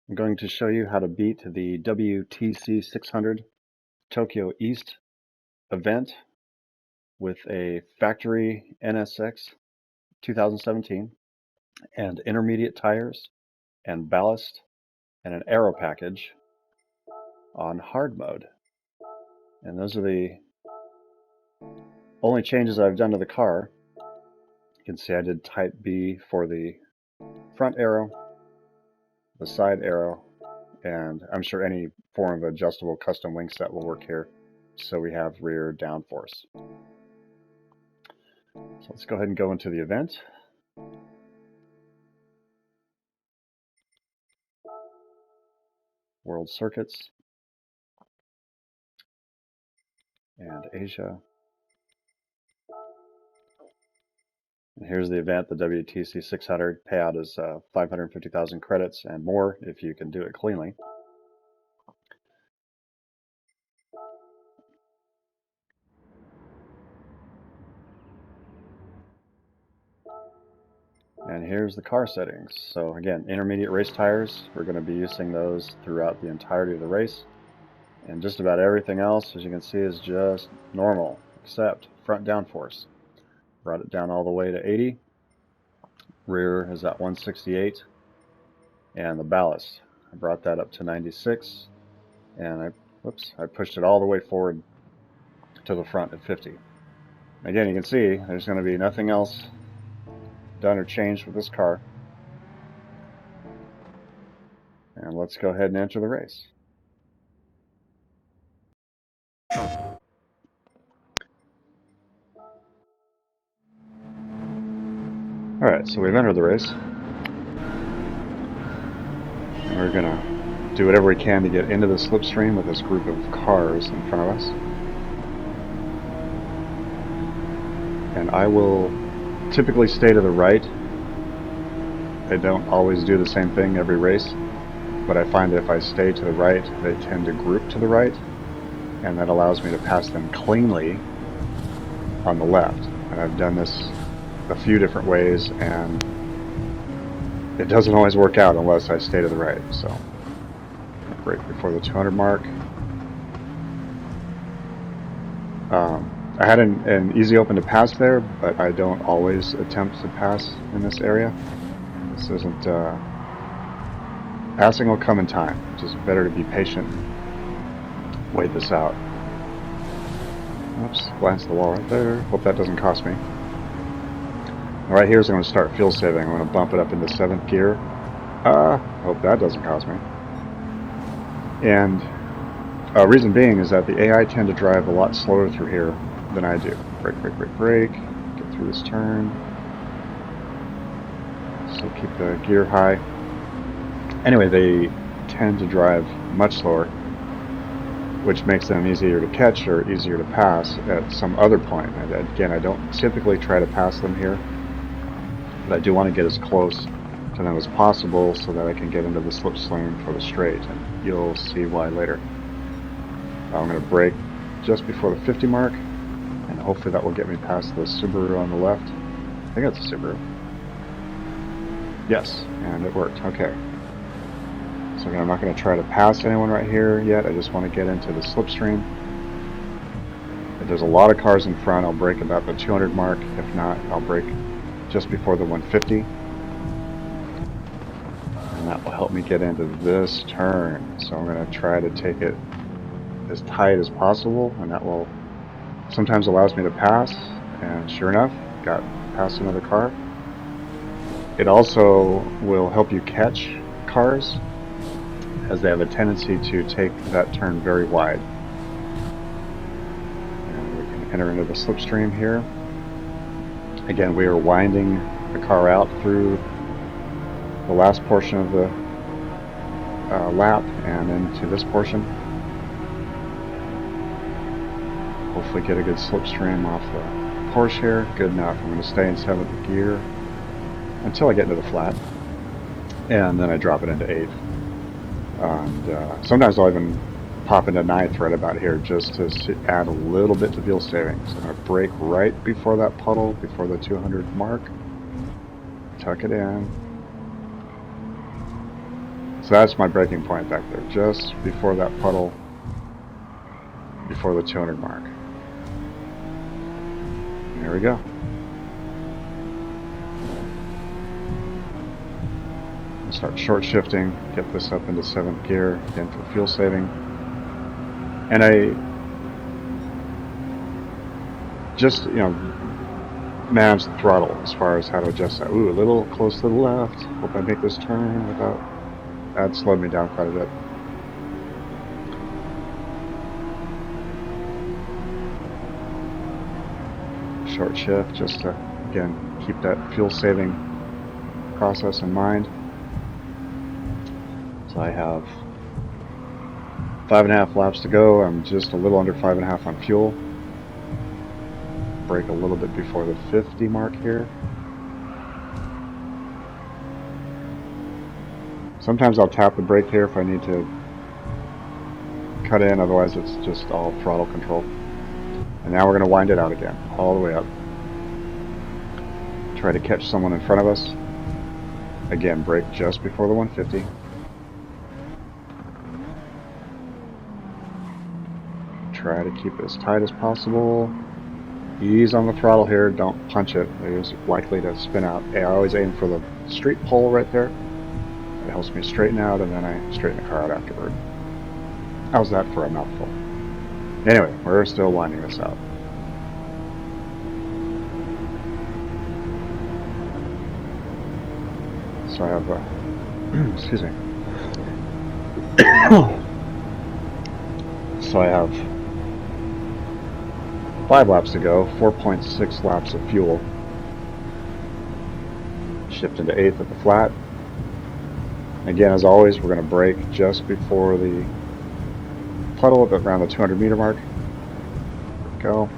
I'm going to show you how to beat the WTC 600 Tokyo East event with a factory NSX 2017 and intermediate tires and ballast and an aero package on hard mode. And those are the only changes I've done to the car. You can see I did type B for the front aero, the side aero, and I'm sure any form of adjustable custom wing set will work here. So we have rear downforce. So let's go ahead and go into the event. World Circuits and Asia. And here's the event, the WTC 600. Payout is 550,000 credits and more if you can do it cleanly. And here's the car settings. So again, intermediate race tires, we're going to be using those throughout the entirety of the race. And just about everything else, as you can see, is just normal, except front downforce. Brought it down all the way to 80. Rear is at 168. And the ballast, I brought that up to 96. And I pushed it all the way forward to the front at 50. Again, you can see there's going to be nothing else done or changed with this car. And let's go ahead and enter the race. Alright, so we've entered the race. And we're going to do whatever we can to get into the slipstream with this group of cars in front of us. And I will typically stay to the right. They don't always do the same thing every race, but I find that if I stay to the right, they tend to group to the right, and that allows me to pass them cleanly on the left. And I've done this a few different ways, and it doesn't always work out unless I stay to the right. So, right before the 200 mark. I had an easy open to pass there, but I don't always attempt to pass in this area. This isn't, passing will come in time. It's just better to be patient, wait this out. Oops, glanced the wall right there. Hope that doesn't cost me. Right here is going to start fuel saving. I'm going to bump it up into 7th gear. Hope that doesn't cost me. And reason being is that the AI tend to drive a lot slower through here than I do. Brake, brake, brake, brake. Get through this turn. Still keep the gear high. Anyway, they tend to drive much slower, which makes them easier to catch or easier to pass at some other point. And again, I don't typically try to pass them here, but I do want to get as close to them as possible so that I can get into the slipstream for the straight, and you'll see why later. I'm going to brake just before the 50 mark, and hopefully that will get me past the Subaru on the left. I think that's a Subaru. Yes, and it worked. Okay. So again, I'm not going to try to pass anyone right here yet. I just want to get into the slipstream. If there's a lot of cars in front, I'll brake about the 200 mark. If not, I'll brake just before the 150. And that will help me get into this turn. So I'm going to try to take it as tight as possible, and that will sometimes allows me to pass, and sure enough, got past another car. It also will help you catch cars, as they have a tendency to take that turn very wide. And we can enter into the slipstream here. Again, we are winding the car out through the last portion of the lap and into this portion. Hopefully get a good slipstream off the Porsche here. Good enough. I'm going to stay in 7th gear until I get into the flat, and then I drop it into 8th. And sometimes I'll even pop into 9th right about here just to add a little bit to fuel saving. So I'm going to brake right before that puddle, before the 200 mark. Tuck it in. So that's my braking point back there, just before that puddle, before the 200 mark. There we go. I'll start short shifting, get this up into 7th gear, again for fuel saving. And I just, manage the throttle as far as how to adjust that. Ooh, a little close to the left. Hope I make this turn without... That slowed me down quite a bit. Short shift just to, again, keep that fuel saving process in mind. So I have 5.5 laps to go. I'm just a little under 5.5 on fuel. Brake a little bit before the 50 mark here. Sometimes I'll tap the brake here if I need to cut in, otherwise it's just all throttle control. And now we're going to wind it out again, all the way up. Try to catch someone in front of us. Again, brake just before the 150. Try to keep it as tight as possible. Ease on the throttle here, don't punch it. It's likely to spin out. I always aim for the street pole right there. It helps me straighten out, and then I straighten the car out afterward. How's that for a mouthful? Anyway, we're still winding this out. So I have, excuse me. So I have 5 laps to go, 4.6 laps of fuel. Shift into 8th at the flat. Again, as always, we're going to brake just before the puddle at around the 200 meter mark. Go.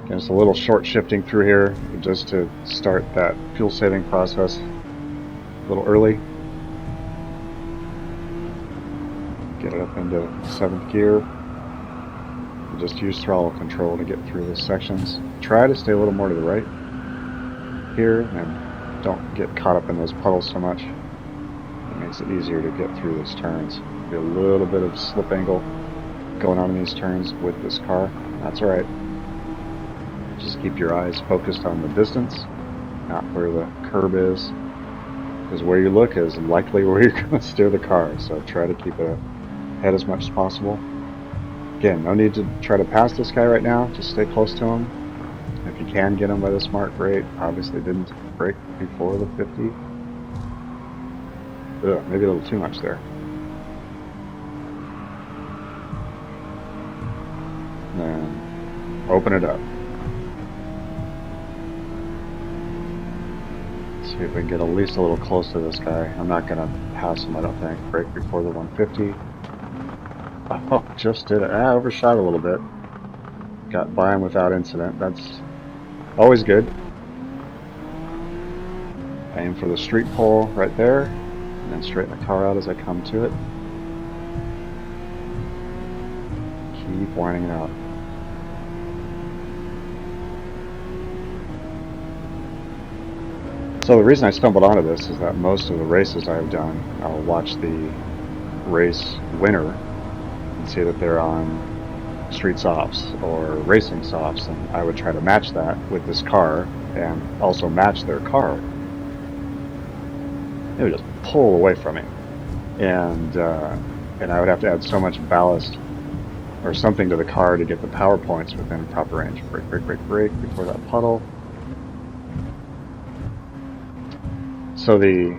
Again, just a little short shifting through here just to start that fuel saving process a little early. Get it up into 7th gear. Just use throttle control to get through the sections. Try to stay a little more to the right here and don't get caught up in those puddles so much. It makes it easier to get through these turns. Be a little bit of slip angle going on in these turns with this car. That's alright. Just keep your eyes focused on the distance, not where the curb is. Because where you look is likely where you're going to steer the car. So try to keep it ahead as much as possible. Again, no need to try to pass this guy right now. Just stay close to him. If you can get him by this mark, great. Obviously didn't brake before the 50. Ugh, maybe a little too much there. Then open it up. See if we can get at least a little close to this guy. I'm not going to pass him, I don't think. Brake before the 150. Oh, just did it. Overshot a little bit. Got by him without incident. That's always good. Aim for the street pole right there, and then straighten the car out as I come to it. Keep winding it out. So the reason I stumbled onto this is that most of the races I've done, I'll watch the race winner and see that they're on street softs or racing softs, and I would try to match that with this car and also match their car. It would just pull away from me, and I would have to add so much ballast or something to the car to get the power points within proper range. Brake, brake, brake, brake before that puddle. So the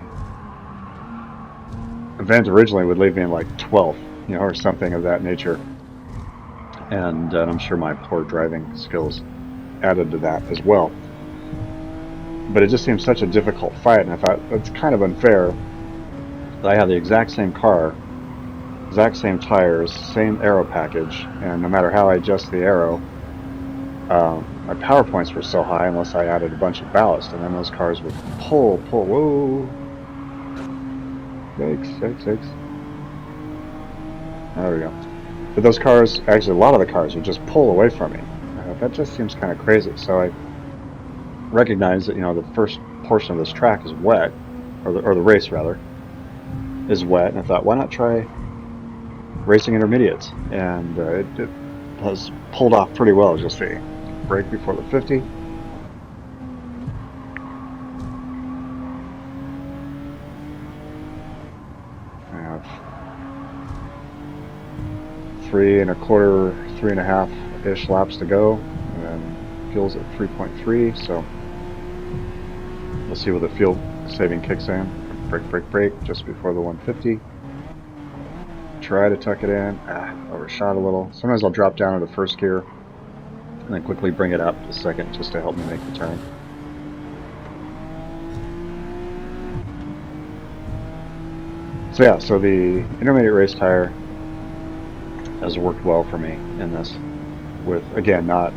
event originally would leave me in like 12th, or something of that nature. And I'm sure my poor driving skills added to that as well. But it just seemed such a difficult fight, and I thought that's kind of unfair that I have the exact same car, exact same tires, same aero package, and no matter how I adjust the aero, my power points were so high unless I added a bunch of ballast, and then those cars would pull, whoa! Sakes. There we go. But those cars, actually a lot of the cars would just pull away from me. That just seems kind of crazy. So I recognize that, you know, the first portion of this track is wet, or the race rather, is wet, and I thought, why not try racing intermediates? And it has pulled off pretty well, as you'll see. Brake before the 50. I have 3.25, 3.5-ish laps to go, and then fuel's at 3.3, so we'll see where the fuel saving kicks in. Brake, just before the 150. Try to tuck it in. Overshot a little. Sometimes I'll drop down into first gear and then quickly bring it up to second just to help me make the turn. So yeah, so the intermediate race tire has worked well for me in this, with, again, not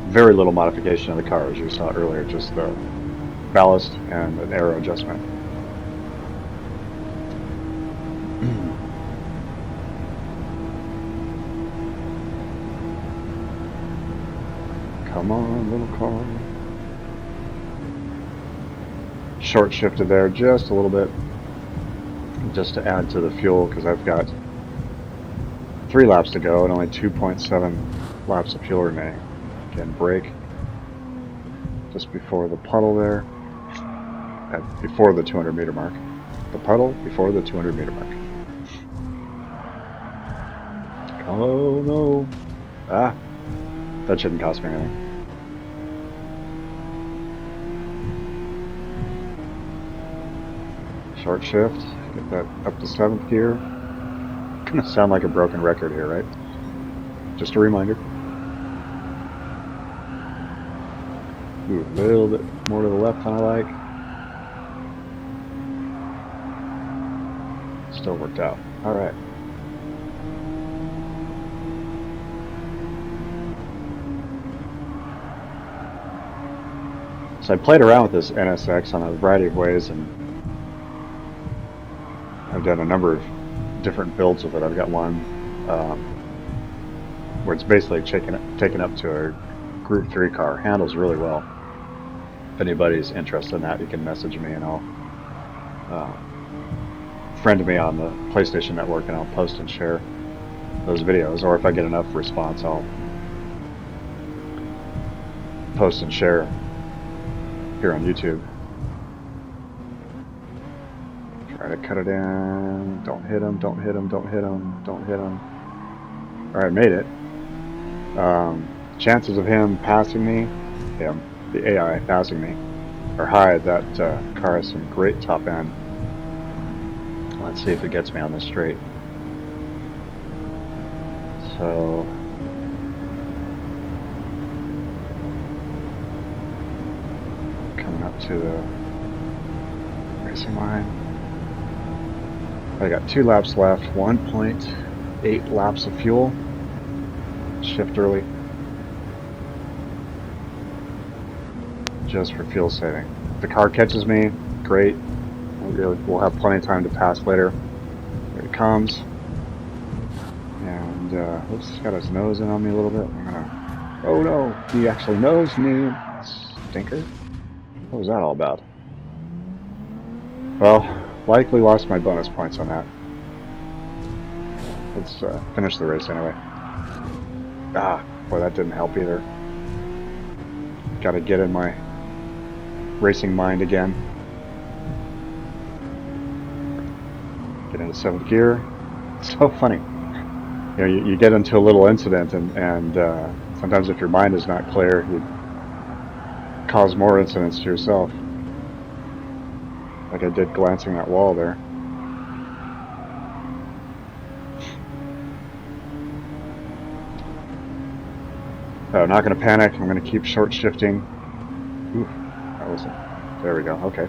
very little modification of the car, as you saw earlier, just the ballast and an aero adjustment. Come on, little car. Short shifted there just a little bit, just to add to the fuel, because I've got 3 laps to go and only 2.7 laps of fuel remaining. Again, brake just before the puddle there, before the 200 meter mark. The puddle before the 200 meter mark. Oh no. That shouldn't cost me anything. Short shift, get that up to 7th gear. Gonna sound like a broken record here, right? Just a reminder. Ooh, a little bit more to the left than I like. Still worked out. Alright. So I played around with this NSX on a variety of ways, and I've done a number of different builds with it. I've got one where it's basically taken up to a Group 3 car. Handles really well. If anybody's interested in that, you can message me and I'll friend me on the PlayStation Network, and I'll post and share those videos. Or if I get enough response, I'll post and share here on YouTube. Try to cut it in. Don't hit him, don't hit him, don't hit him, don't hit him. Alright, made it. Chances of him passing me, the AI passing me, are high. That car has some great top end. Let's see if it gets me on this straight. So coming up to the racing line. I got 2 laps left, 1.8 laps of fuel. Shift early. Just for fuel saving. If the car catches me, great. We'll have plenty of time to pass later. Here it comes. And, oops, he's got his nose in on me a little bit. Oh no, he actually nosed me. Stinker. What was that all about? Well, likely lost my bonus points on that. Let's finish the race anyway. Boy, that didn't help either. Gotta get in my racing mind again. Get into 7th gear. It's so funny. You know, you get into a little incident, and sometimes if your mind is not clear, you cause more incidents to yourself. Like I did glancing that wall there. I'm not going to panic. I'm going to keep short shifting. Ooh, that was it. There we go. Okay.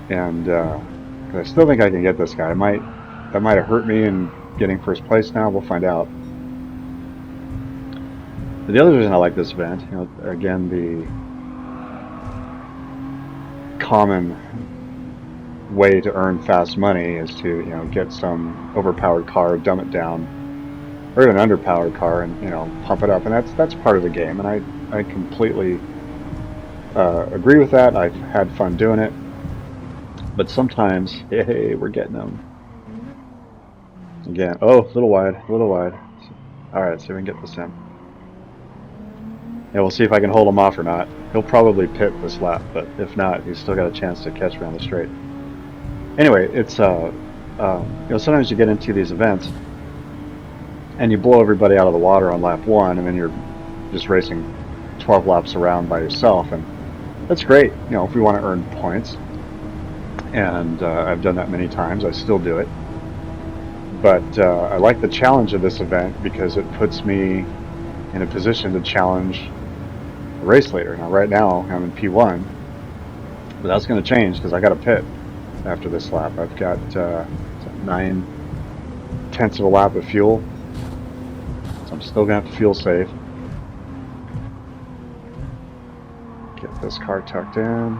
And I still think I can get this guy. That might have hurt me in getting first place. Now we'll find out. But the other reason I like this event, you know, again, the common way to earn fast money is to, you know, get some overpowered car, dumb it down, or even an underpowered car, and, you know, pump it up. And that's part of the game, and I completely agree with that. I've had fun doing it, but sometimes, hey, we're getting them again. Oh, a little wide, a little wide. All right, see if we can get this in. Yeah, we'll see if I can hold him off or not. He'll probably pit this lap, but if not, he's still got a chance to catch me on the straight. Anyway, it's you know, sometimes you get into these events and you blow everybody out of the water on lap 1, and then you're just racing 12 laps around by yourself, and that's great, you know, if we want to earn points. And I've done that many times. I still do it. But I like the challenge of this event because it puts me in a position to challenge a race leader. Now, right now, I'm in P1, but that's going to change because I got to pit after this lap. I've got 9/10 of a lap of fuel, so I'm still going to have to fuel save. Get this car tucked in.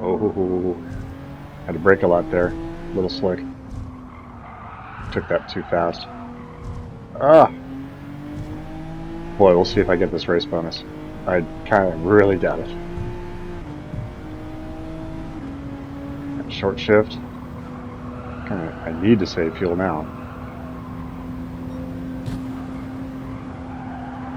Oh, had to brake a lot there. A little slick. Took that too fast. Ah! Boy, we'll see if I get this race bonus. I kind of really doubt it. Short shift. I need to save fuel now.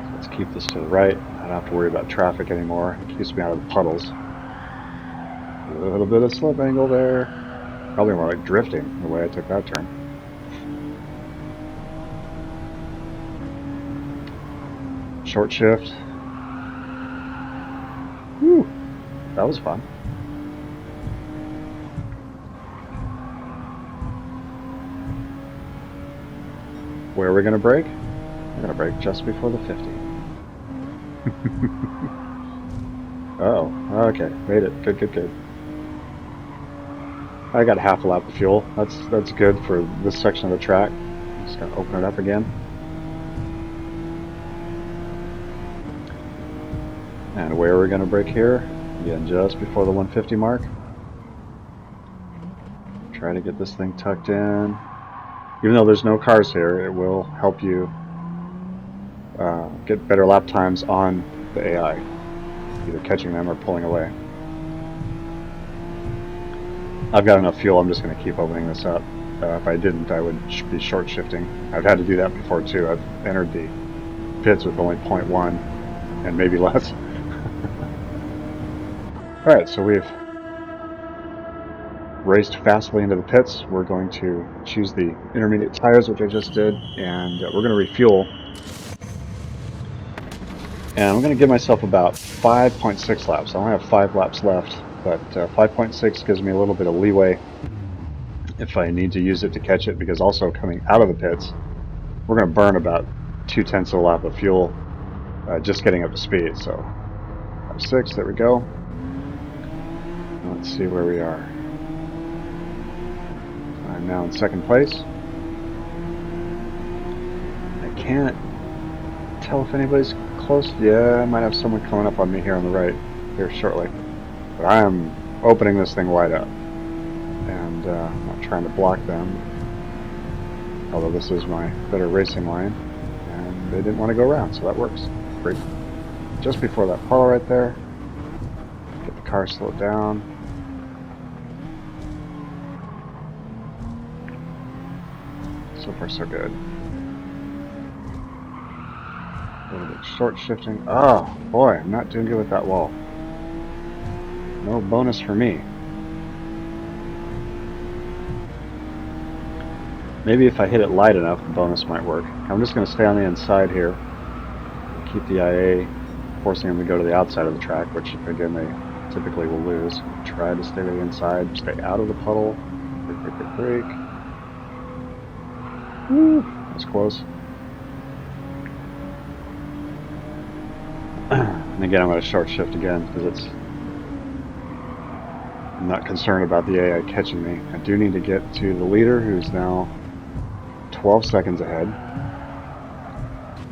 So let's keep this to the right. I don't have to worry about traffic anymore. It keeps me out of the puddles. A little bit of slip angle there. Probably more like drifting the way I took that turn. Short shift. Whew, that was fun. Where are we going to brake? We're going to brake just before the 50. Oh, okay, made it. Good, good, good. I got half a lap of fuel. That's good for this section of the track. Just going to open it up again. And where are we going to brake here? Again, just before the 150 mark. Try to get this thing tucked in. Even though there's no cars here, it will help you get better lap times on the AI, either catching them or pulling away. I've got enough fuel, I'm just going to keep opening this up. If I didn't, I would be short shifting. I've had to do that before too. I've entered the pits with only 0.1 and maybe less. Alright, so we've raced fastly into the pits. We're going to choose the intermediate tires, which I just did, and we're going to refuel. And I'm going to give myself about 5.6 laps. I only have 5 laps left, but 5.6 gives me a little bit of leeway if I need to use it to catch it, because also coming out of the pits, we're going to burn about 2/10 of a lap of fuel just getting up to speed. So 5.6, there we go. Let's see where we are. I'm now in second place. I can't tell if anybody's close. Yeah, I might have someone coming up on me here on the right here shortly. But I am opening this thing wide up. And I'm not trying to block them. Although this is my better racing line. And they didn't want to go around, so that works. Great. Just before that puddle right there. Get the car slowed down. So far, so good. A little bit short shifting. Oh, boy, I'm not doing good with that wall. No bonus for me. Maybe if I hit it light enough, the bonus might work. I'm just going to stay on the inside here. Keep the IA, forcing them to go to the outside of the track, which, again, they typically will lose. Try to stay to the inside, stay out of the puddle. Brake, brake, brake, brake. Woo, that's close. And again, I'm going to short shift again because I'm not concerned about the AI catching me. I do need to get to the leader, who's now 12 seconds ahead.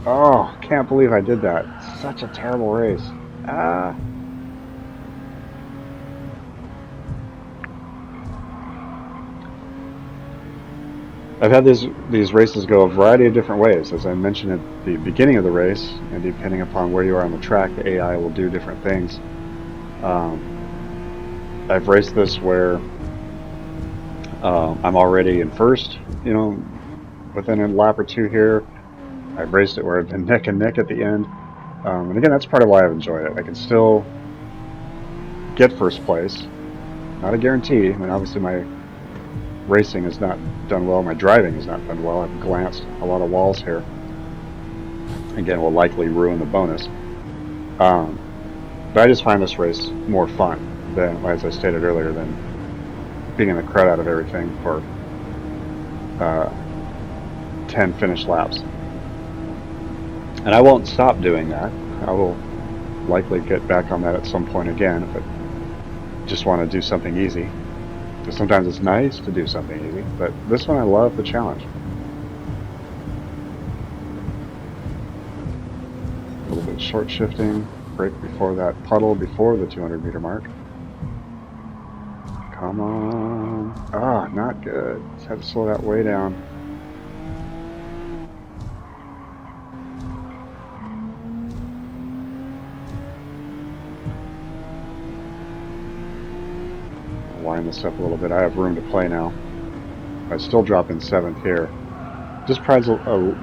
Oh, can't believe I did that. Such a terrible race. Ah. I've had these races go a variety of different ways. As I mentioned at the beginning of the race, and depending upon where you are on the track, the AI will do different things. I've raced this where I'm already in first, you know, within a lap or two here. I've raced it where I've been neck and neck at the end. And again, that's part of why I've enjoyed it. I can still get first place. Not a guarantee. I mean, obviously my racing has not done well. My driving has not done well. I've glanced a lot of walls here. Again, will likely ruin the bonus. But I just find this race more fun than, as I stated earlier, than beating the crud out of everything for 10 finish laps. And I won't stop doing that. I will likely get back on that at some point again if I just want to do something easy. Because sometimes it's nice to do something easy, but this one I love the challenge. A little bit short shifting, brake before that puddle, before the 200 meter mark. Come on. Ah, not good. Just had to slow that way down. Line this up a little bit. I have room to play now. I still drop in 7th here. Just provides a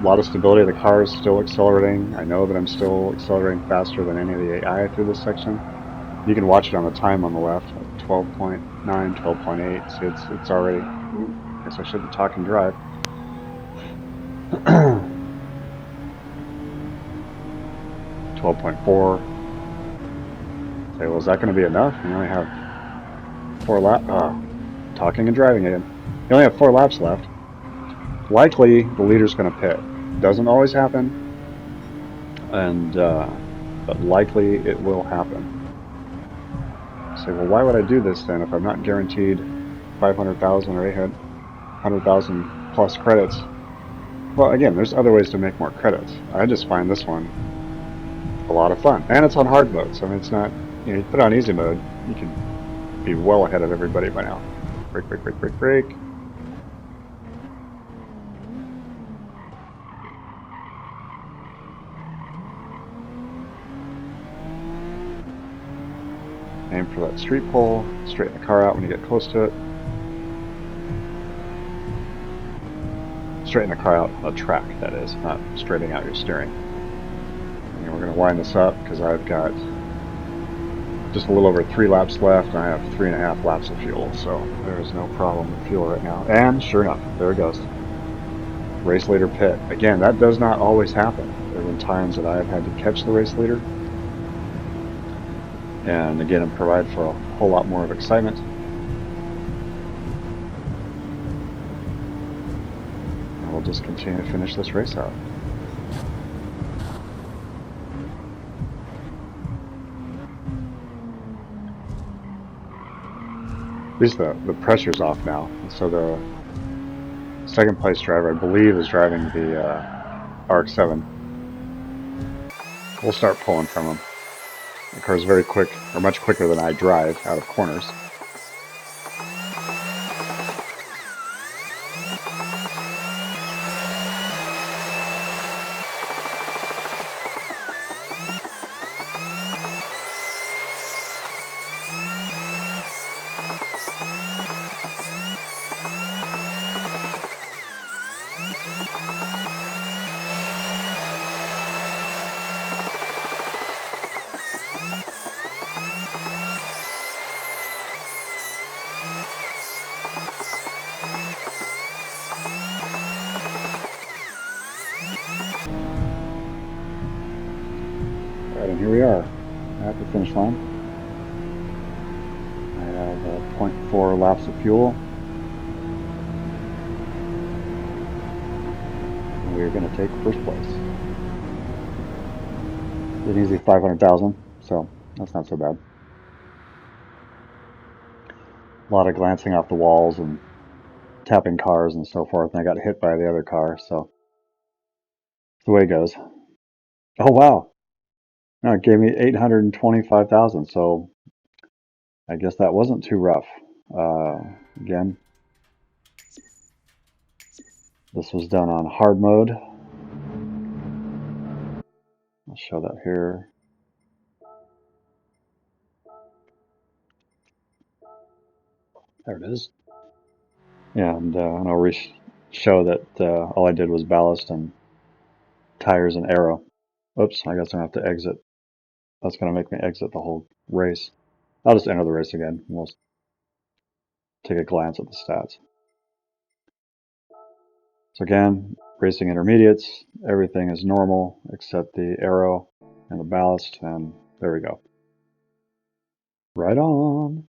lot of stability. The car is still accelerating. I know that I'm still accelerating faster than any of the AI through this section. You can watch it on the time on the left, 12.9, 12.8. See, it's already. I guess I shouldn't talk and drive. 12.4. Say, well, is that going to be enough? You only have 4 laps. Talking and driving again. You only have 4 laps left. Likely, the leader's going to pit. Doesn't always happen, and but likely it will happen. Say, well, why would I do this then if I'm not guaranteed 500,000 or 800,000 plus credits? Well, again, there's other ways to make more credits. I just find this one a lot of fun, and it's on hard mode, so I mean, it's not. You know, you put it on easy mode, you can be well ahead of everybody by now. Brake, brake, brake, brake, brake. Aim for that street pole, straighten the car out when you get close to it. Straighten the car out on the track, that is, not straightening out your steering. And we're going to wind this up because I've got just a little over 3 laps left, and I have 3.5 laps of fuel, so there is no problem with fuel right now. And sure enough, there it goes. Race leader pit. Again, that does not always happen. There have been times that I have had to catch the race leader, and again, it provides for a whole lot more of excitement. And we'll just continue to finish this race out. At least the pressure's off now, so the second place driver, I believe, is driving the RX-7. We'll start pulling from him. The car's very quick, or much quicker than I drive out of corners. Alright, and here we are at the finish line. I have 0.4 laps of fuel. And we're going to take first place. An easy 500,000, so that's not so bad. A lot of glancing off the walls and tapping cars and so forth, and I got hit by the other car, so it's the way it goes. Oh wow! No, it gave me 825,000, so I guess that wasn't too rough. Again, This was done on hard mode. I'll show that here. There it is. And I'll show that all I did was ballast and tires and aero. Oops, I guess I'm going to have to exit. That's going to make me exit the whole race. I'll just enter the race again. We'll take a glance at the stats. So again, racing intermediates, everything is normal except the aero and the ballast, and there we go. Right on.